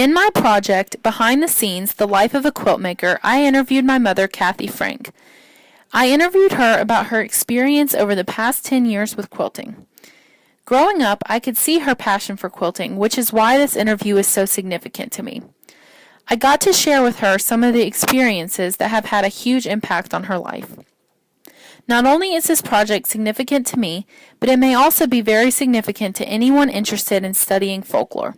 In my project, Behind the Scenes, The Life of a Quilt Maker, I interviewed my mother, Kathy Frank. I interviewed her about her experience over the past 10 years with quilting. Growing up, I could see her passion for quilting, which is why this interview is so significant to me. I got to share with her some of the experiences that have had a huge impact on her life. Not only is this project significant to me, but it may also be very significant to anyone interested in studying folklore.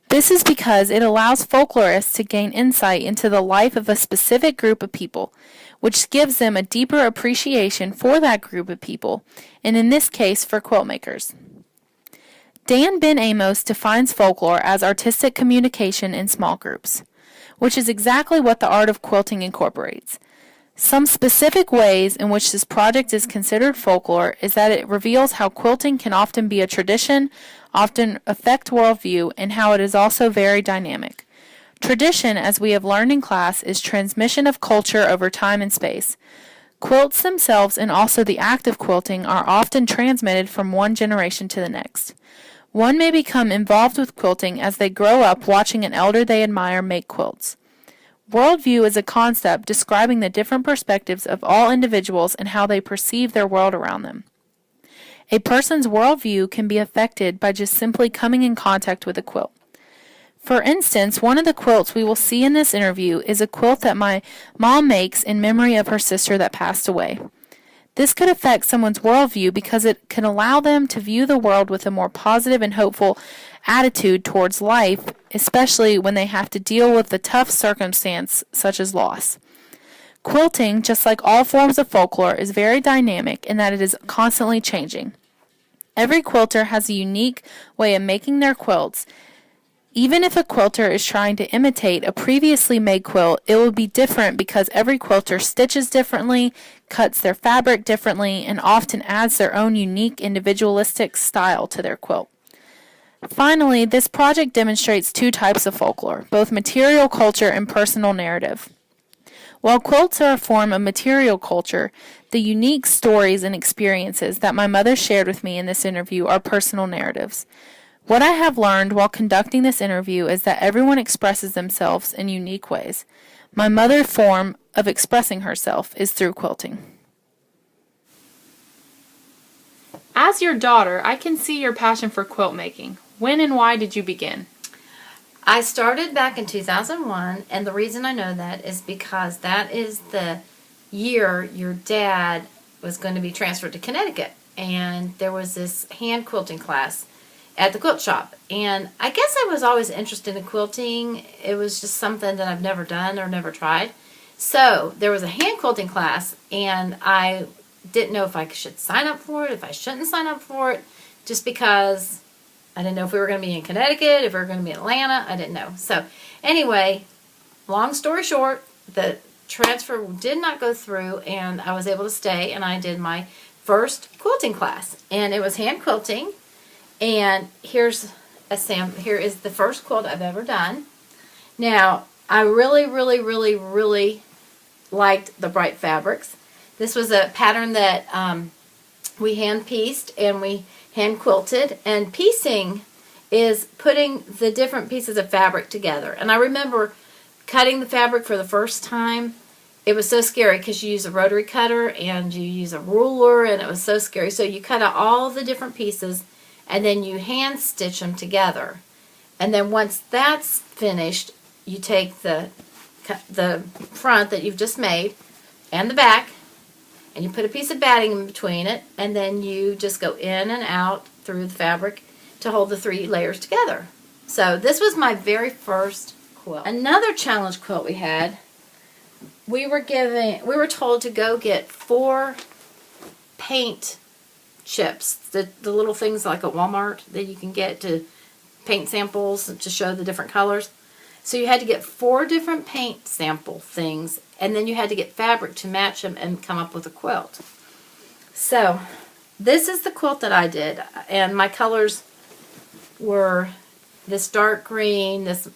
This is because it allows folklorists to gain insight into the life of a specific group of people, which gives them a deeper appreciation for that group of people, and in this case for quilt makers. Dan Ben Amos defines folklore as artistic communication in small groups, which is exactly what the art of quilting incorporates. Some specific ways in which this project is considered folklore is that it reveals how quilting can often be a tradition, often affect worldview, and how it is also very dynamic. Tradition, as we have learned in class, is transmission of culture over time and space. Quilts themselves and also the act of quilting are often transmitted from one generation to the next. One may become involved with quilting as they grow up watching an elder they admire make quilts. Worldview is a concept describing the different perspectives of all individuals and how they perceive their world around them. A person's worldview can be affected by just simply coming in contact with a quilt. For instance, one of the quilts we will see in this interview is a quilt that my mom makes in memory of her sister that passed away. This could affect someone's worldview because it can allow them to view the world with a more positive and hopeful attitude towards life, especially when they have to deal with the tough circumstance such as loss. Quilting, just like all forms of folklore, is very dynamic in that it is constantly changing. Every quilter has a unique way of making their quilts. Even if a quilter is trying to imitate a previously made quilt, it will be different because every quilter stitches differently, cuts their fabric differently, and often adds their own unique individualistic style to their quilt. Finally, this project demonstrates two types of folklore, both material culture and personal narrative. While quilts are a form of material culture, the unique stories and experiences that my mother shared with me in this interview are personal narratives. What I have learned while conducting this interview is that everyone expresses themselves in unique ways. My mother's form of expressing herself is through quilting. As your daughter, I can see your passion for quilt making. When and why did you begin? I started back in 2001, and the reason I know that is because that is the year your dad was going to be transferred to Connecticut, and there was this hand quilting class at the quilt shop. And I guess I was always interested in quilting. It was just something that I've never done or never tried. So there was a hand quilting class, and I didn't know if I should sign up for it, if I shouldn't sign up for it, just because I didn't know if we were going to be in Connecticut, if we were going to be in Atlanta. I didn't know. So anyway, long story short, the transfer did not go through, and I was able to stay, and I did my first quilting class. And it was hand quilting. And here is the first quilt I've ever done. Now, I really liked the bright fabrics. This was a pattern that we hand pieced and we hand quilted. And piecing is putting the different pieces of fabric together. And I remember cutting the fabric for the first time. It was so scary because you use a rotary cutter and you use a ruler, and it was so scary. So you cut out all the different pieces, and then you hand stitch them together. And then once that's finished, you take the front that you've just made and the back, and you put a piece of batting in between it, and then you just go in and out through the fabric to hold the 3 layers together. So this was my very first quilt. Another challenge quilt we had, we were told to go get 4 paint chips, the little things like at Walmart that you can get to paint samples to show the different colors. So you had to get 4 different paint sample things, and then you had to get fabric to match them and come up with a quilt. So this is the quilt that I did, and my colors were this dark green, this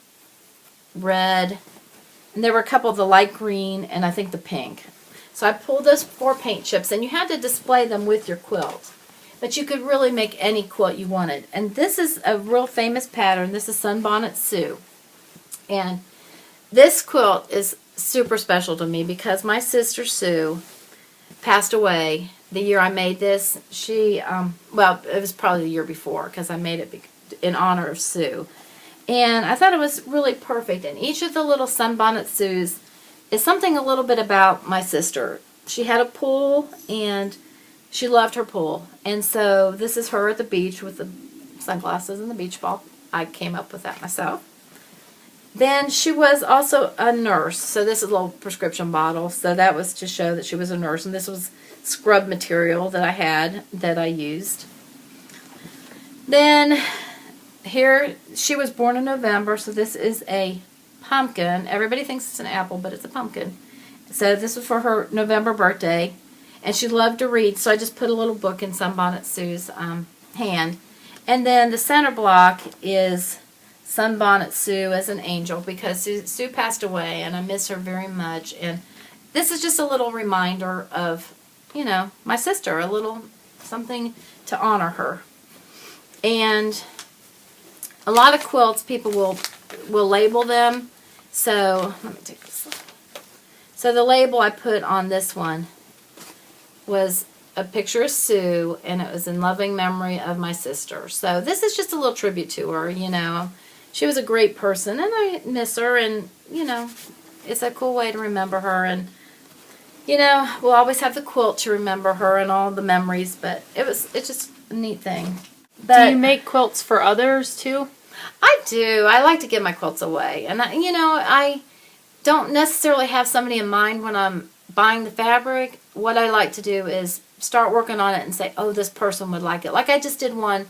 red, and there were a couple of the light green, and I think the pink. So I pulled those 4 paint chips, and you had to display them with your quilt. But you could really make any quilt you wanted. And this is a real famous pattern. This is Sunbonnet Sue. And this quilt is super special to me because my sister Sue passed away the year I made this. She, well, it was probably the year before because I made it in honor of Sue. And I thought it was really perfect. And each of the little Sunbonnet Sues is something a little bit about my sister. She had a pool and she loved her pool. And so this is her at the beach with the sunglasses and the beach ball. I came up with that myself. Then she was also a nurse. So this is a little prescription bottle. So that was to show that she was a nurse. And this was scrub material that I had that I used. Then here, she was born in November. So this is a pumpkin. Everybody thinks it's an apple, but it's a pumpkin. So this was for her November birthday. And she loved to read. So I just put a little book in Sunbonnet Sue's hand. And then the center block is Sunbonnet Sue as an angel because Sue passed away and I miss her very much. And this is just a little reminder of, you know, my sister, a little something to honor her. And a lot of quilts, people will label them. So let me take this off. So the label I put on this one was a picture of Sue, and it was in loving memory of my sister. So this is just a little tribute to her, you know. She was a great person, and I miss her, and, you know, it's a cool way to remember her. And, you know, we'll always have the quilt to remember her and all the memories, but it's just a neat thing. Do you make quilts for others, too? I do. I like to give my quilts away. And, you know, I don't necessarily have somebody in mind when I'm buying the fabric. What I like to do is start working on it and say, oh, this person would like it. Like I just did one,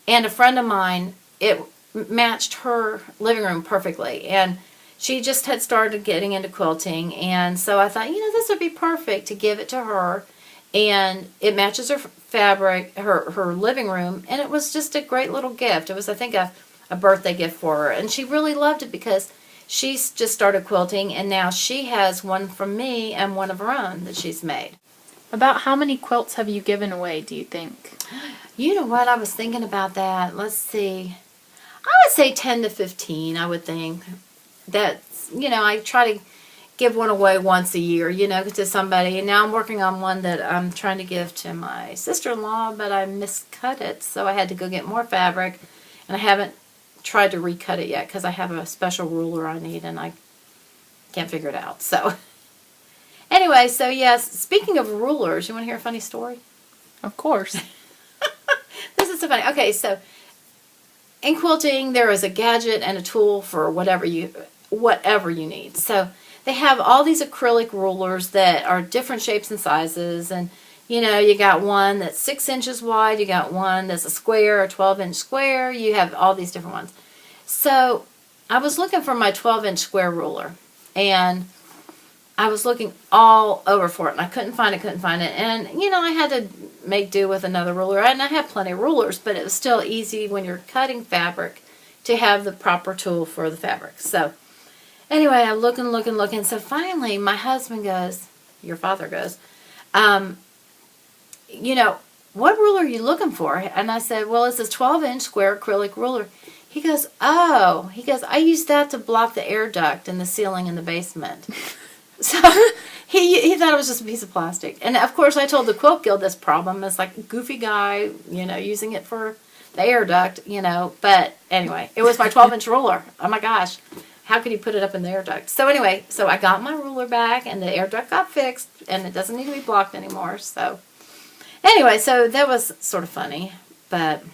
and a friend of mine, it matched her living room perfectly. And she just had started getting into quilting. And so I thought, you know, this would be perfect to give it to her. And it matches her fabric, her living room. And it was just a great little gift. It was, I think, a birthday gift for her. And she really loved it because she's just started quilting. And now she has one from me and one of her own that she's made. About how many quilts have you given away, do you think? You know what? I was thinking about that. Let's see. I would say 10 to 15, I would think. That's, you know, I try to give one away once a year, you know, to somebody. And now I'm working on one that I'm trying to give to my sister-in-law, but I miscut it, so I had to go get more fabric. And I haven't tried to recut it yet because I have a special ruler I need, and I can't figure it out. So, anyway, so yes, speaking of rulers, you want to hear a funny story? Of course. This is so funny. Okay, so in quilting, there is a gadget and a tool for whatever you need. So they have all these acrylic rulers that are different shapes and sizes. And, you know, you got one that's 6 inches wide. You got one that's a square, a 12-inch square. You have all these different ones. So I was looking for my 12-inch square ruler. And I was looking all over for it, and I couldn't find it. And, you know, I had to make do with another ruler. And I have plenty of rulers, but it was still easy when you're cutting fabric to have the proper tool for the fabric. So, anyway, I'm looking. So, finally, my husband goes, your father goes, you know, what ruler are you looking for? And I said, well, it's this 12-inch square acrylic ruler. He goes, I use that to block the air duct in the ceiling in the basement. So he thought it was just a piece of plastic. And, of course, I told the Quilt Guild this problem. It's like a goofy guy, you know, using it for the air duct, you know. But, anyway, it was my 12-inch ruler. Oh, my gosh. How could he put it up in the air duct? So, anyway, so I got my ruler back, and the air duct got fixed, and it doesn't need to be blocked anymore. So, anyway, so that was sort of funny. But